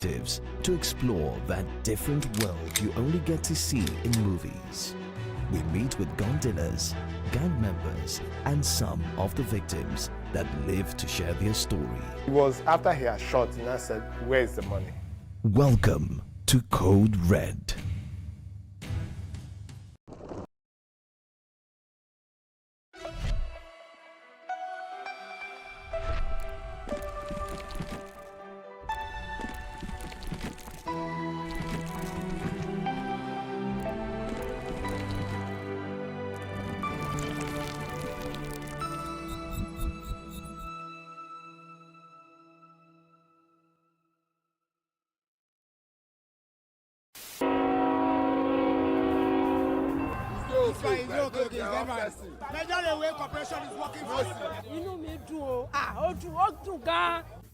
to explore that different world you only get to see in movies. We meet with gun dealers, gang members, and some of the victims that live to share their story. It was after he had shot and I said, "Where's the money?" Welcome to Code Red.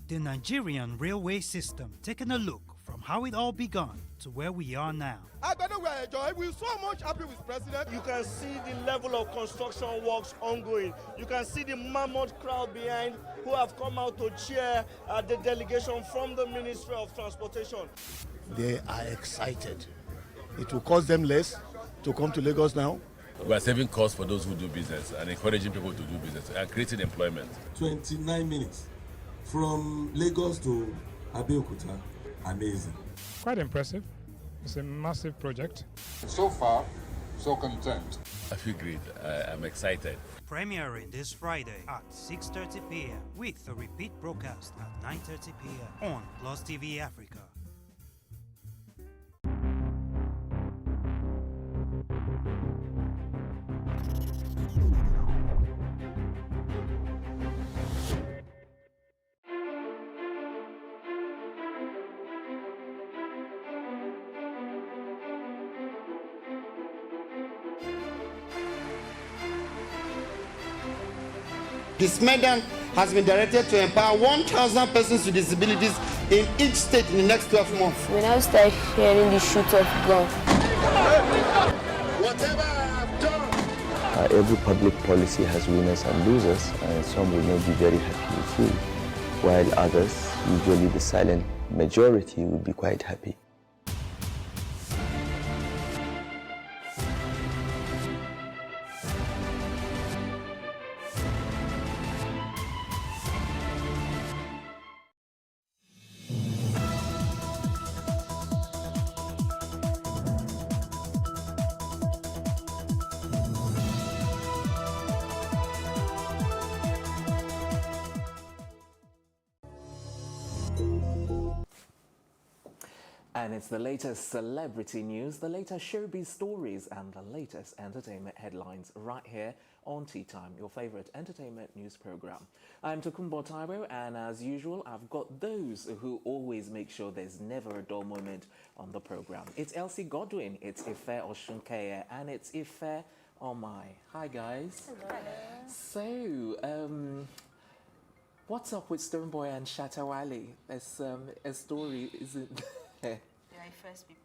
The Nigerian railway system, taking a look from how it all began to where we are now. We're so much happy with President. You can see the level of construction works ongoing. You can see the mammoth crowd behind who have come out to cheer the delegation from the Ministry of Transportation. They are excited. It will cost them less to come to Lagos now. We are saving costs for those who do business and encouraging people to do business and creating employment. 29 minutes from Lagos to Abeokuta. Amazing. Quite impressive. It's a massive project. So far, so content. I feel great. I'm excited. Premiering this Friday at 6:30 p.m. with a repeat broadcast at 9:30 p.m. on Plus TV Africa. This medal has been directed to empower 1,000 persons with disabilities in each state in the next 12 months. When I start hearing the shoot of gun. Whatever I've done. Every public policy has winners and losers, and some will not be very happy with you, while others, usually the silent majority, will be quite happy. And it's the latest celebrity news, the latest showbiz stories, and the latest entertainment headlines right here on Tea Time, your favorite entertainment news program. I'm Tokumbo Taiwo, and as usual, I've got those who always make sure there's never a dull moment on the program. It's Elsie Godwin, it's Ife Oshunkeye, and it's Ife Omai. Hi, guys. Hello. So, what's up with Stonebwoy and Shatawale? There's a story, isn't there? First people.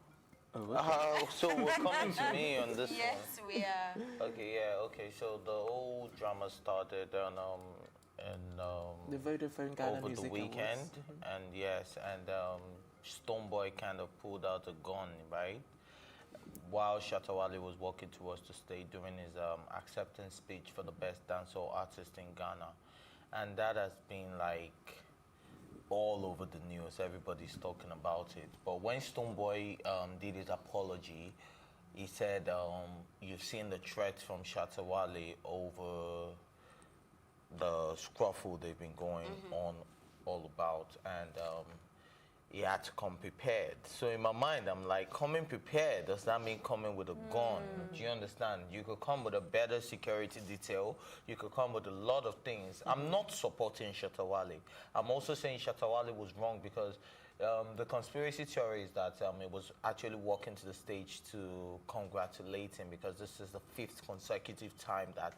Oh, okay. So we're coming to me on this yes, one. we are. Okay, yeah, okay. So the whole drama started on the Vodafone Ghana over Music the weekend, and yes, and Stonebwoy kind of pulled out a gun, right? While Shatawale was walking towards the stage during his acceptance speech for the best dancehall artist in Ghana, and that has been like all over the news. Everybody's talking about it. But when Stonebwoy did his apology, he said, you've seen the threats from Shatawale over the scruffle they've been going on all about, and he had to come prepared. So in my mind, I'm like, coming prepared, does that mean coming with a gun? Do you understand? You could come with a better security detail. You could come with a lot of things. I'm not supporting Shatawale. I'm also saying Shatawale was wrong because the conspiracy theory is that it was actually walking to the stage to congratulate him because this is the 5th consecutive time that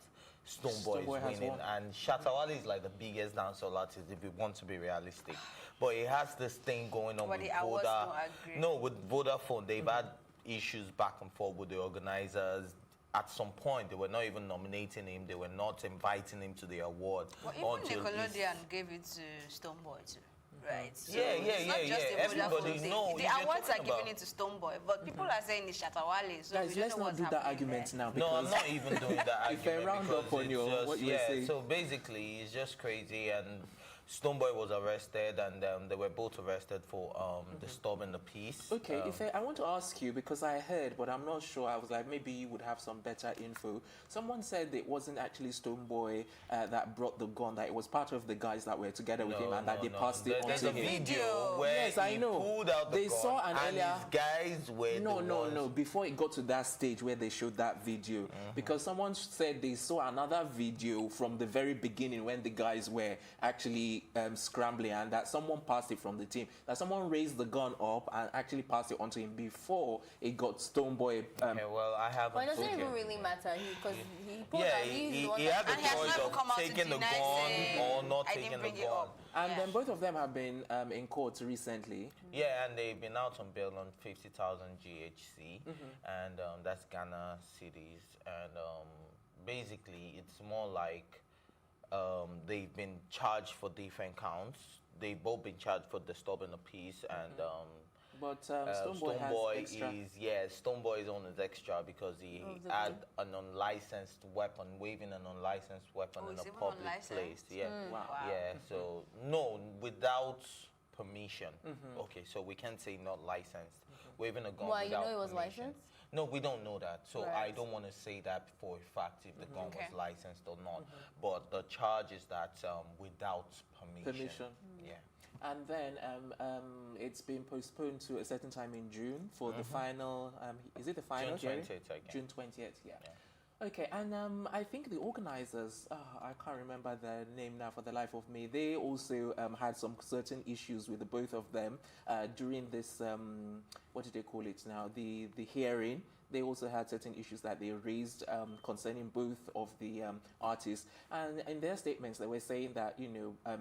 Stonebwoy is winning, and Shatawale is like the biggest dancehall artist if we want to be realistic. But he has this thing going on with with Vodafone. They've had issues back and forth with the organizers. At some point, they were not even nominating him. They were not inviting him to the award. Well, even Nickelodeon gave it to Stonebwoy too. right? So Yeah. it's not just a Everybody Vodafone know. thing. The awards are giving it to Stonebwoy, but people are saying it's Shatawale. So Guys, let's not do that argument now. No, I'm not even doing that argument. If I round up on what you were saying. So basically, it's just crazy, and Stonebwoy was arrested, and they were both arrested for disturbing the peace. Okay, I want to ask you, because I heard, but I'm not sure. I was like, maybe you would have some better info. Someone said it wasn't actually Stonebwoy that brought the gun, that it was part of the guys that were together with him, and that they passed it on to him. There's a video where he pulled out the gun, and his guys were No, before it got to that stage where they showed that video, because someone said they saw another video from the very beginning when the guys were actually scrambling, and that someone passed it from the team, that someone raised the gun up and actually passed it onto him before it got Stonebwoy. Okay, well, I haven't. Well, it doesn't even really matter because he pulled he had the choice of taking the gun or not taking the gun. And then both of them have been in court recently. Yeah, and they've been out on bail on 50,000 GHC, and that's Ghana cedis, and basically it's more like they've been charged for different counts. They've both been charged for disturbing the peace, and but Stonebwoy has extra. Stonebwoy is on his extra because he had an unlicensed weapon, waving an unlicensed weapon in a public place. Yeah, So no, without permission. Okay, so we can't say not licensed. Waving a gun without you know it was permission. licensed? No, we don't know that. So I don't want to say that for a fact if the gun was licensed or not. But the charge is that without permission. Yeah. And then it's been postponed to a certain time in June for the final. Is it the final? June 20th again. June 20th. Yeah. Okay, and I think the organizers, I can't remember their name now for the life of me, they also had some certain issues with the both of them during this, what do they call it now, the hearing. They also had certain issues that they raised concerning both of the artists. And in their statements, they were saying that,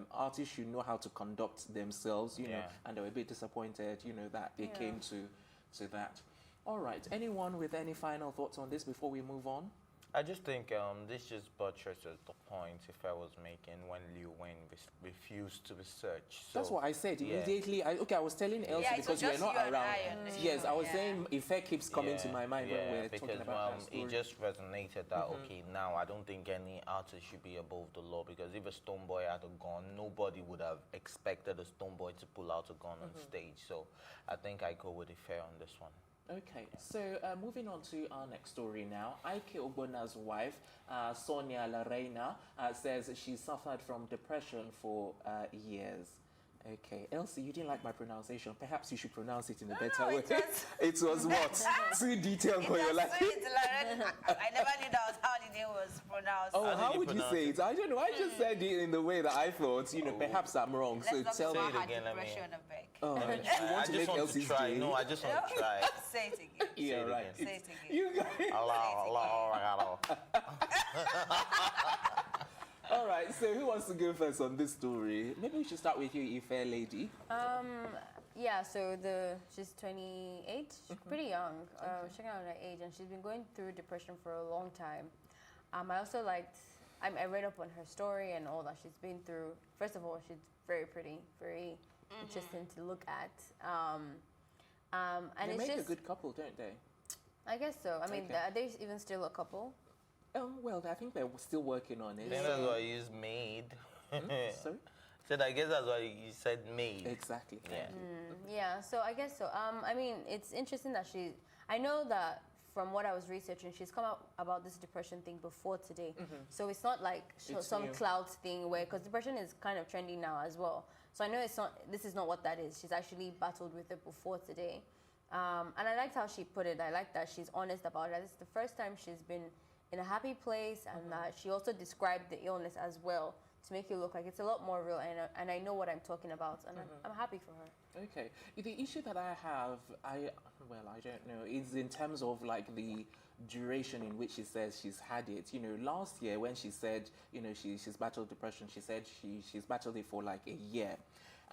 artists should know how to conduct themselves, you know, and they were a bit disappointed, that they came to that. All right, anyone with any final thoughts on this before we move on? I just think this just buttresses the point if I was making when Lil Wayne refused to be searched. So, that's what I said immediately. I was telling Elsie because you were not around. Yes, I was saying Ife keeps coming to my mind when we're talking about that story. It just resonated that, okay, now I don't think any artist should be above the law, because if a Stonebwoy had a gun, nobody would have expected a Stonebwoy to pull out a gun on stage. So I think I go with Ife on this one. Okay, so moving on to our next story now. Ike Ogbona's wife, Sonia Larena, says she suffered from depression for years. Okay, Elsie, you didn't like my pronunciation. Perhaps you should pronounce it in a better way. It was what? Too detailed for your life. I never knew that was how the name was pronounced. Oh, how would you say it? I don't know. I just said it in the way that I thought. Perhaps I'm wrong. Let's so tell me again. Oh, you want I to just make want Elsie's to try. day? No, I just want to try. Say it again. Yeah, right. Say it again. You guys. Hello. All right, so who wants to go first on this story? Maybe we should start with you, Ife lady. Yeah, so she's 28, she's pretty young. Checking out her age, and she's been going through depression for a long time. I also I read up on her story and all that she's been through. First of all, she's very pretty, very interesting to look at. And they it's make just a good couple, don't they? I guess so. I mean, are they even still a couple? Well, I think they're still working on it. I think that's why you used made. Sorry? Said I guess that's why you said made. Exactly. Yeah, so I guess so. I mean, it's interesting that I know that from what I was researching, she's come out about this depression thing before today. So it's not like some clout thing because depression is kind of trendy now as well. So I know this is not what that is. She's actually battled with it before today. And I liked how she put it. I like that she's honest about it. It's the first time she's been in a happy place, and she also described the illness as well to make it look like it's a lot more real, and I know what I'm talking about, and I'm happy for her. Okay. The issue that I have, I don't know, is in terms of like the duration in which she says she's had it. Last year when she said, she's battled depression, she said she's battled it for like a year.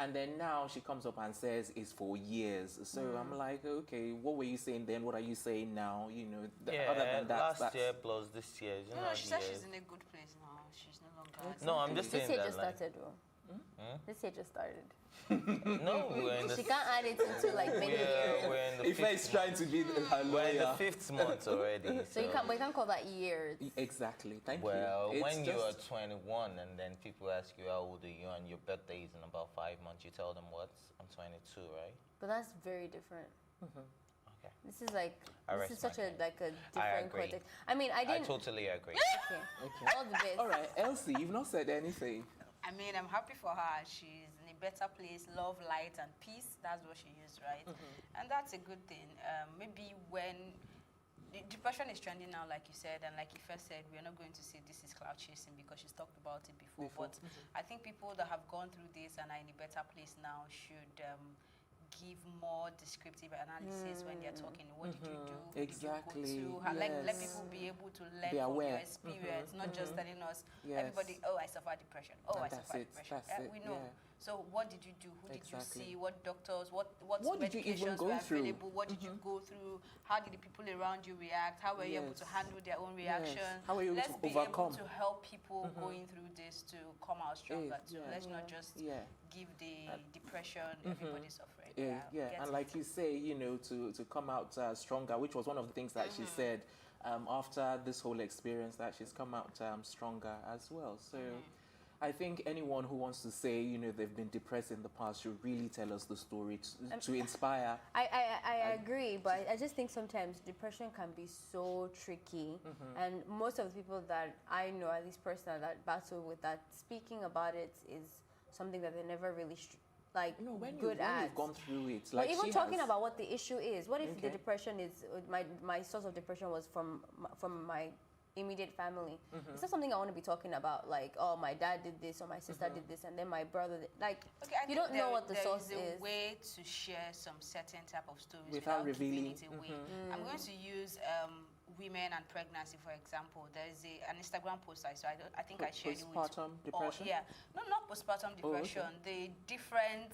And then now she comes up and says it's for years. So I'm like, okay, what were you saying then? What are you saying now? Other than that. Last year plus this year. She said she's in a good place now. She's no longer. No, I'm just saying this year that. Just started, though. This year just started. No, we're in the She can't add it into like many years. we're in the If he's trying to be her We're in the lawyer. 5th month already. So you can't call that years. Exactly. Thank Well, you. when It's you are just- 21 and then people ask you how old are you and your birthday is in about 5 months, you tell them what? I'm 22, right? But that's very different. Okay. This is like I this rest is such my a case. like a I different agree. context. I mean, I I didn't. totally agree. Okay. All the best. All right, Elsie, you've not said anything. I mean, I'm happy for her. She's in a better place, love, light, and peace. That's what she is, right? And that's a good thing. Maybe when depression is trending now, like you said, and like you first said, we're not going to say this is cloud chasing because she's talked about it before. But I think people that have gone through this and are in a better place now should give more descriptive analysis when they're talking. What did you do? Who Exactly. Did you go to? How, let Yes. people be able to learn Be from aware. your experience, not just telling us, Yes. everybody, oh, I suffered depression. Oh, And I that's suffered it. depression. That's it. We know. Yeah. So what did you do? Who did you Exactly. see? What doctors? What What did you even medications go were through? available? What did you go through? How did the people around you react? How were you able to Yes. handle their own Yes. reaction? How were you able Let's to be overcome? able to help people going through this to come out stronger too. yeah. Let's not just Yeah. give the depression everybody suffering. Yeah, get and it. like you say, you know, to come out stronger, which was one of the things that she said after this whole experience, that she's come out stronger as well. So I think anyone who wants to say, you know, they've been depressed in the past should really tell us the story to inspire. I agree, but I just think sometimes depression can be so tricky, and most of the people that I know, at least personally, that battle with that, speaking about it is something that they never really when good at. you've gone through it, But like even she talking has. about what the issue is, what if the Okay. depression is my source of depression was from my immediate family? It's not something I want to be talking about, like, oh, my dad did this or my sister did this and then my brother did, like, Okay, I you think don't know what the source there is is. a way to share some certain type of stories Without without giving revealing. it away. I'm going to use women and pregnancy, for example. There is an Instagram post I saw. I think I shared it with Postpartum depression? Yeah, no, not postpartum Oh, okay. depression. The different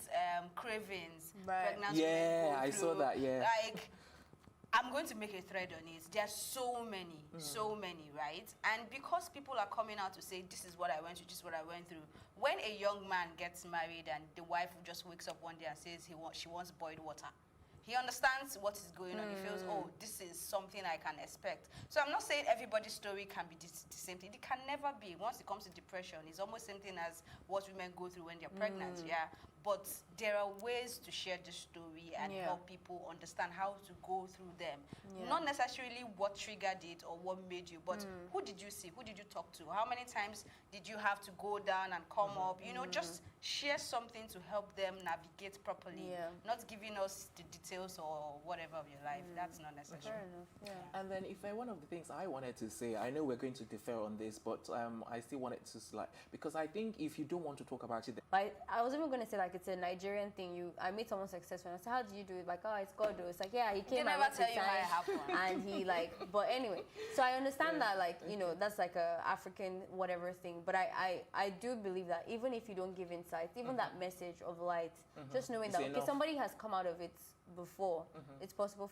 cravings Right. pregnant Yeah, women go I saw through. that, yeah. Like, I'm going to make a thread on it. There are so many, right? And because people are coming out to say, this is what I went through, this is what I went through. When a young man gets married and the wife just wakes up one day and says she wants boiled water, he understands what is going on. He feels, oh, this is something I can expect. So I'm not saying everybody's story can be the same thing. It can never be. Once it comes to depression, it's almost same thing as what women go through when they're pregnant, yeah? But there are ways to share the story and help people understand how to go through them. Not necessarily what triggered it or what made you, but who did you see? Who did you talk to? How many times did you have to go down and come up? You know, just share something to help them navigate properly. Not giving us the details or whatever of your life. That's not necessary. Fair enough, yeah. And then, if one of the things I wanted to say, I know we're going to differ on this, but I still wanted to because I think if you don't want to talk about it, Like, I was even going to say, like, it's a Nigerian thing. I made someone successful. And I said, how do you do it? Like, oh, it's God. It's like, yeah, he came They and never wrote tell the you how it sign, happened. and he, like, but anyway. So I understand that, like, you know, that's like a African whatever thing. But I do believe that even if you don't give insight, even that message of light, just knowing It's that, okay, enough. somebody has come out of it before, it's possible